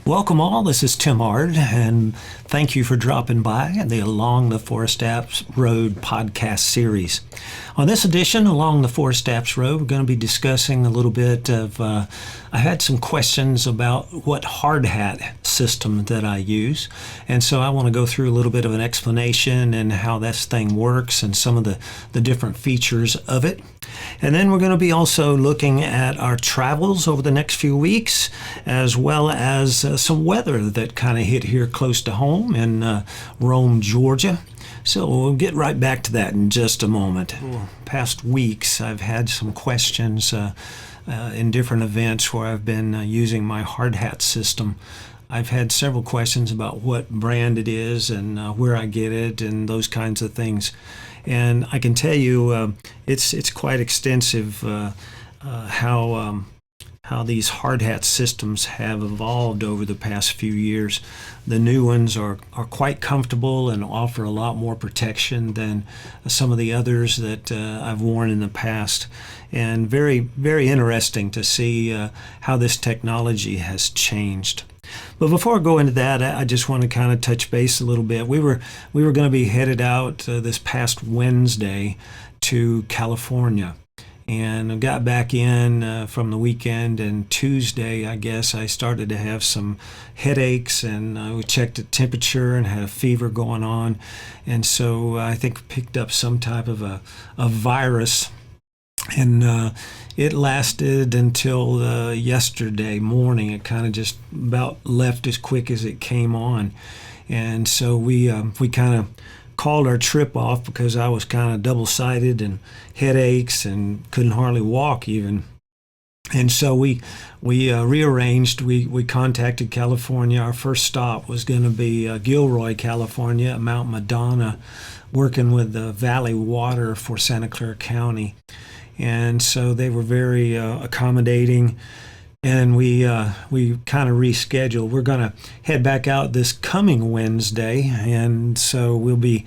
Welcome all, this is Tim Ard, and thank you for dropping by the Along the ForestApps Road podcast series. On this edition, Along the ForestApps Road, we're going to be discussing a little bit of, I had some questions about what hardhat system that I use, and so I want to go through a little bit of an explanation and how this thing works and some of the different features of it. And then we're going to be also looking at our travels over the next few weeks, as well as some weather that kind of hit here close to home in Rome, Georgia. So we'll get right back to that in just a moment. Past weeks, I've had some questions in different events where I've been using my hardhat system. I've had several questions about what brand it is and where I get it and those kinds of things. And I can tell you it's quite extensive how these hardhat systems have evolved over the past few years. The new ones are quite comfortable and offer a lot more protection than some of the others that I've worn in the past. And very, very interesting to see how this technology has changed. But before I go into that, I just want to kind of touch base a little bit. We were going to be headed out this past Wednesday to California, and I got back in from the weekend. And Tuesday, I guess, I started to have some headaches, and we checked the temperature and had a fever going on, and so I think picked up some type of a virus. And it lasted until yesterday morning. It kind of just about left as quick as it came on. And so we kind of called our trip off because I was kind of double-sided and headaches and couldn't hardly walk even. And so we rearranged. We contacted California. Our first stop was going to be Gilroy, California, at Mount Madonna, working with the Valley Water for Santa Clara County. And so they were very accommodating, and we kind of rescheduled. We're going to head back out this coming Wednesday, and so we'll be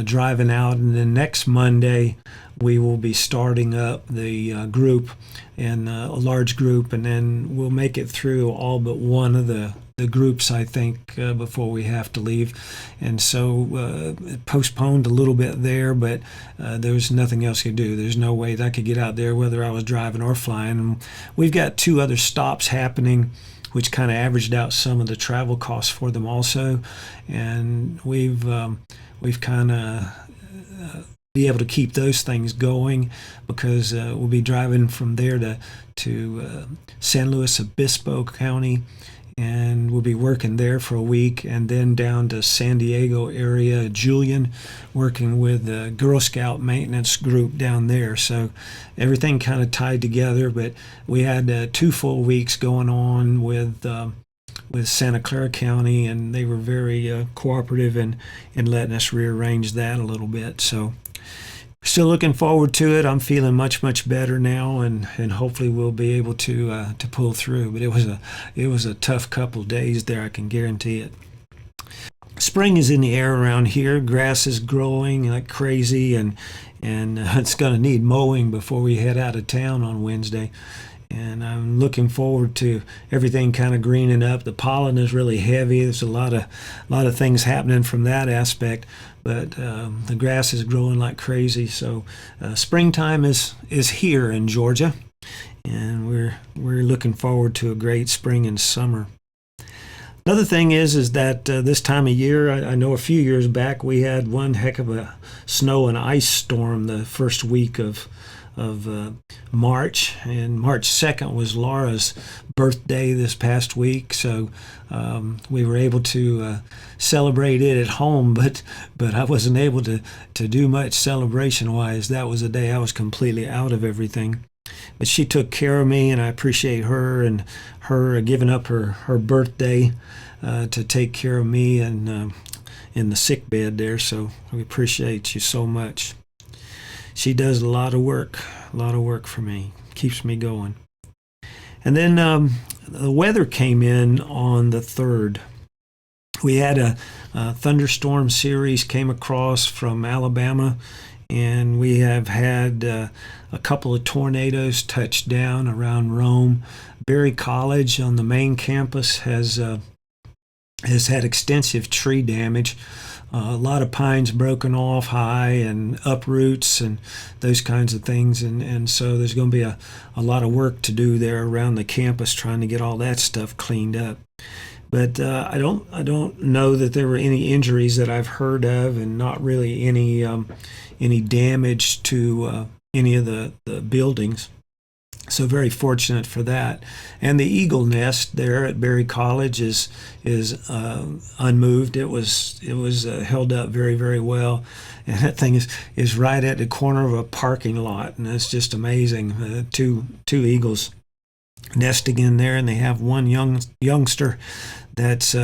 driving out, and then next Monday we will be starting up the group, and a large group, and then we'll make it through all but one of the groups, I think, before we have to leave. And so it postponed a little bit there, but there was nothing else to do. There's no way that I could get out there whether I was driving or flying. And we've got two other stops happening, which kind of averaged out some of the travel costs for them also. And we've kind of be able to keep those things going because we'll be driving from there to San Luis Obispo County, and we'll be working there for a week, and then down to San Diego area, Julian, working with the Girl Scout maintenance group down there. So everything kind of tied together, but we had 2 full weeks going on with Santa Clara County, and they were very cooperative in letting us rearrange that a little bit. So still looking forward to it. I'm feeling much better now, and hopefully we'll be able to pull through. But it was a tough couple days there, I can guarantee it. Spring is in the air around here. Grass is growing like crazy, and it's going to need mowing before we head out of town on Wednesday. And I'm looking forward to everything kind of greening up. The pollen is really heavy. There's a lot of things happening from that aspect, but the grass is growing like crazy. So springtime is here in Georgia, and we're looking forward to a great spring and summer. Another thing is that this time of year, I know a few years back we had one heck of a snow and ice storm the first week of March, and March 2nd was Laura's birthday this past week, so we were able to celebrate it at home, but I wasn't able to do much celebration-wise. That was a day I was completely out of everything. But she took care of me, and I appreciate her and her giving up her birthday to take care of me and in the sick bed there, so we appreciate you so much. She does a lot of work for me, keeps me going. And then the weather came in on the 3rd. We had a thunderstorm series came across from Alabama, and we have had a couple of tornadoes touch down around Rome. Berry College on the main campus has had extensive tree damage. A lot of pines broken off high and uproots and those kinds of things. And so there's going to be a lot of work to do there around the campus trying to get all that stuff cleaned up. But I don't know that there were any injuries that I've heard of, and not really any damage to any of the buildings. So very fortunate for that. And the eagle nest there at Berry College is unmoved. It was held up very, very well. And that thing is right at the corner of a parking lot, and it's just amazing. Two eagles nesting in there, and they have one youngster that's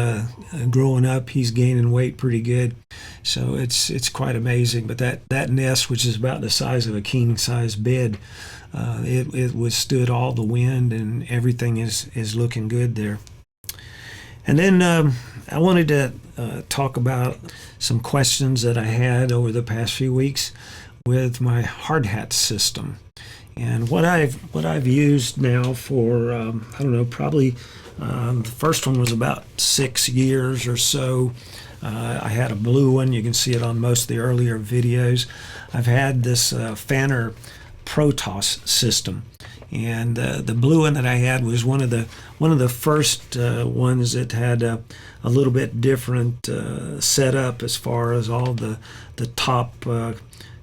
growing up. He's gaining weight pretty good, so it's quite amazing. But that nest, which is about the size of a king size bed, it withstood all the wind, and everything is looking good there. And then I wanted to talk about some questions that I had over the past few weeks with my hardhat system. And what I've used now for I don't know, probably the first one was about 6 years or so. I had a blue one. You can see it on most of the earlier videos. I've had this Fanner Protoss system, and the blue one that I had was one of the first ones that had a little bit different setup as far as all the top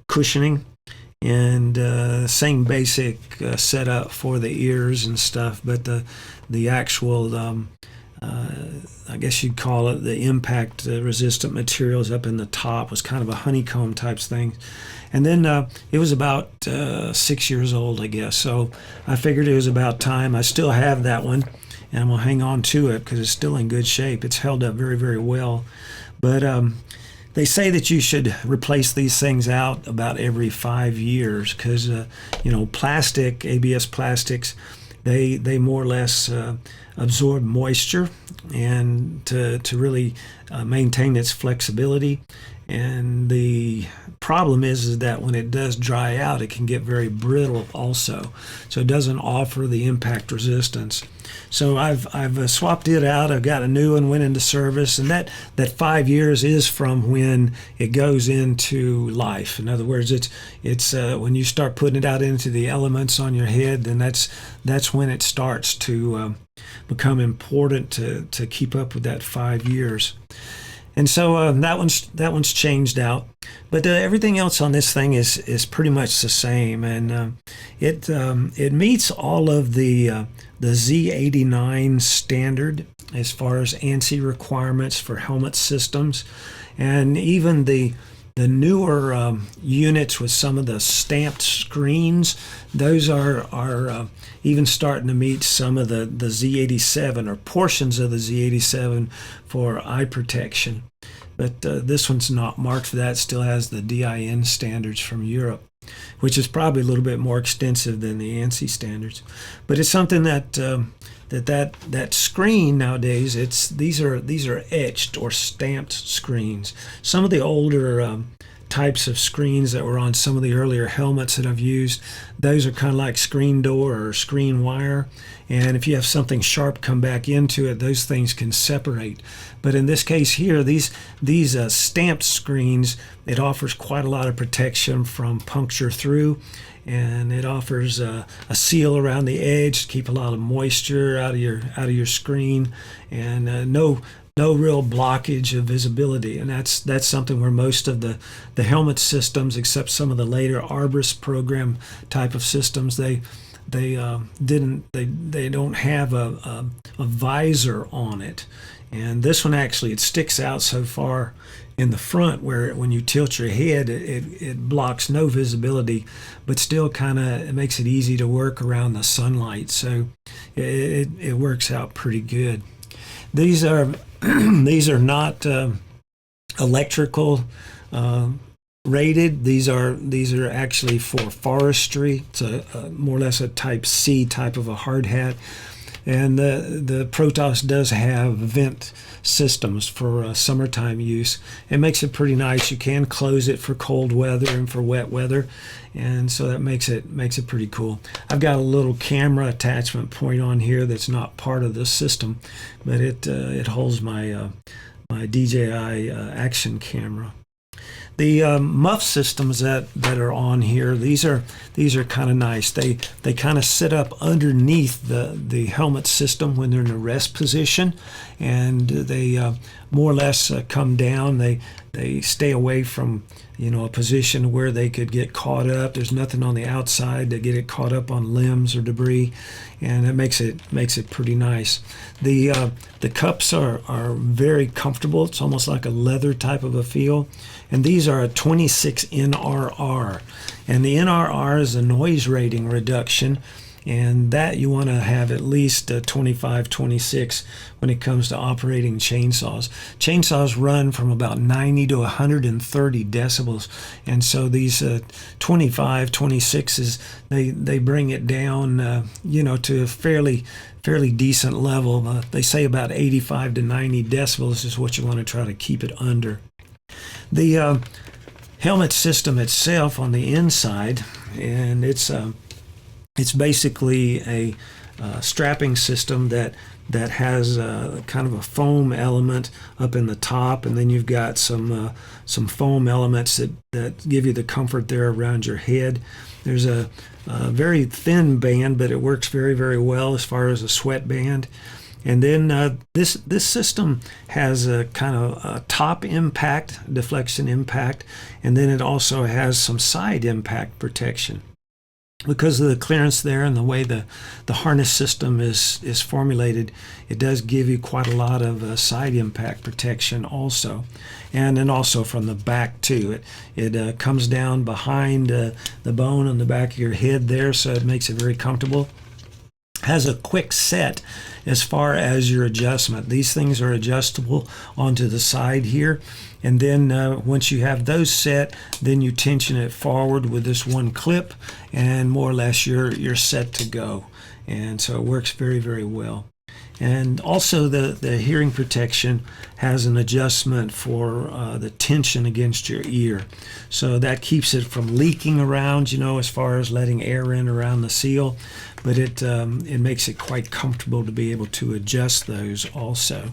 cushioning, and same basic setup for the ears and stuff, but the actual I guess you'd call it the impact resistant materials up in the top was kind of a honeycomb type thing. And then it was about 6 years old, I guess, so I figured it was about time. I still have that one, and I'm gonna hang on to it because it's still in good shape. It's held up very, very well. But they say that you should replace these things out about every 5 years because plastic, ABS plastics, they more or less absorb moisture, and to really maintain its flexibility. And the problem is that when it does dry out, it can get very brittle also, so it doesn't offer the impact resistance. So I've swapped it out. I've got a new one, went into service, and that 5 years is from when it goes into life. In other words, it's when you start putting it out into the elements on your head, then that's when it starts to become important to keep up with that 5 years. And so that one's changed out, but everything else on this thing is pretty much the same, and it meets all of the Z89 standard as far as ANSI requirements for helmet systems, and even the newer units with some of the stamped screens, those are even starting to meet some of the Z87 or portions of the Z87 for eye protection. But this one's not marked for that. It still has the DIN standards from Europe, which is probably a little bit more extensive than the ANSI standards. But it's something that screen nowadays, these are etched or stamped screens. Some of the older types of screens that were on some of the earlier helmets that I've used, those are kind of like screen door or screen wire, and if you have something sharp come back into it, those things can separate. But in this case here, these stamped screens, it offers quite a lot of protection from puncture through, and it offers a seal around the edge to keep a lot of moisture out of your screen, and no real blockage of visibility. And that's something where most of the helmet systems, except some of the later Arbus program type of systems, they don't have a visor on it. And this one actually, it sticks out so far in the front where when you tilt your head, it blocks no visibility, but still kind of it makes it easy to work around the sunlight. So it works out pretty good. These are not electrical rated. These are actually for forestry. It's more or less a type C type of a hard hat. And the Protoss does have vent systems for summertime use. It makes it pretty nice. You can close it for cold weather and for wet weather, and so that makes it pretty cool. I've got a little camera attachment point on here that's not part of this system, but it holds my my DJI action camera. The muff systems that are on here, these are kind of nice. They kind of sit up underneath the helmet system when they're in a rest position, and they more or less come down. They stay away from a position where they could get caught up. There's nothing on the outside to get it caught up on limbs or debris, and it makes it pretty nice. The cups are very comfortable. It's almost like a leather type of a feel. And these are a 26 NRR. And the NRR is a noise rating reduction. And that you want to have at least 25, 26 when it comes to operating chainsaws. Chainsaws run from about 90 to 130 decibels. And so these 25, 26s, they bring it down, to a fairly decent level. They say about 85 to 90 decibels is what you want to try to keep it under. The helmet system itself on the inside, and it's basically a strapping system that has kind of a foam element up in the top, and then you've got some foam elements that give you the comfort there around your head. There's a very thin band, but it works very, very well as far as a sweat band. And then this system has a kind of a top impact, deflection impact, and then it also has some side impact protection. Because of the clearance there and the way the harness system is formulated, it does give you quite a lot of side impact protection also. And then also from the back too. It comes down behind the bone on the back of your head there, so it makes it very comfortable. Has a quick set as far as your adjustment. These things are adjustable onto the side here, and then once you have those set, then you tension it forward with this one clip, and more or less you're set to go. And so it works very, very well. And also the hearing protection has an adjustment for the tension against your ear. So that keeps it from leaking around, as far as letting air in around the seal. But it makes it quite comfortable to be able to adjust those also.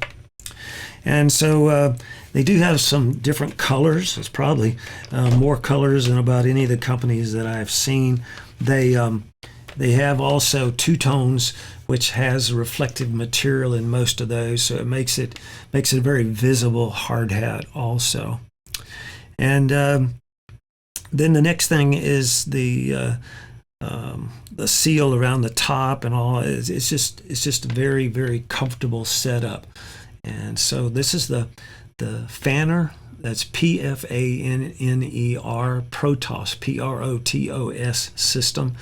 And so they do have some different colors. It's probably more colors than about any of the companies that I've seen. They have also two tones, which has reflective material in most of those, so it makes it a very visible hard hat also. And then the next thing is the seal around the top and all. It's just a very, very comfortable setup. And so this is the Fanner. That's PFANNER Protoss, PROTOS system.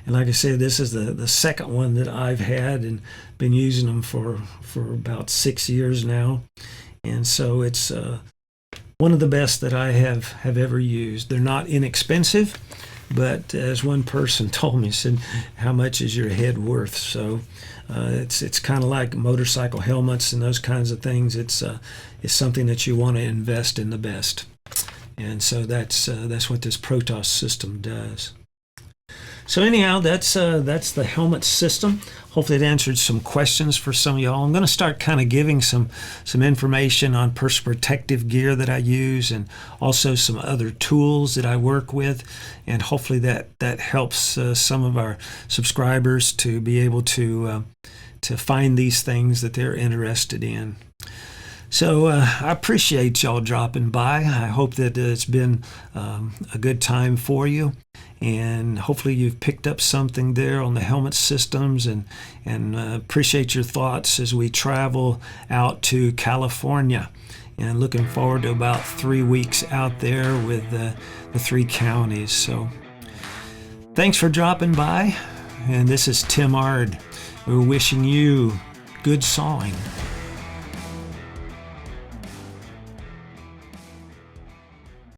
And like I said, this is the second one that I've had and been using them for about 6 years now. And so it's one of the best that I have ever used. They're not inexpensive, but as one person told me, said, how much is your head worth? So it's kind of like motorcycle helmets and those kinds of things. It's something that you want to invest in the best. And so that's what this Protoss system does. So anyhow, that's the helmet system. Hopefully it answered some questions for some of y'all. I'm going to start kind of giving some information on personal protective gear that I use, and also some other tools that I work with, and hopefully that helps some of our subscribers to be able to find these things that they're interested in. So I appreciate y'all dropping by. I hope that it's been a good time for you, and hopefully you've picked up something there on the helmet systems, and appreciate your thoughts as we travel out to California, and looking forward to about 3 weeks out there with the 3 counties. So thanks for dropping by, and this is Tim Ard. We're wishing you good sawing.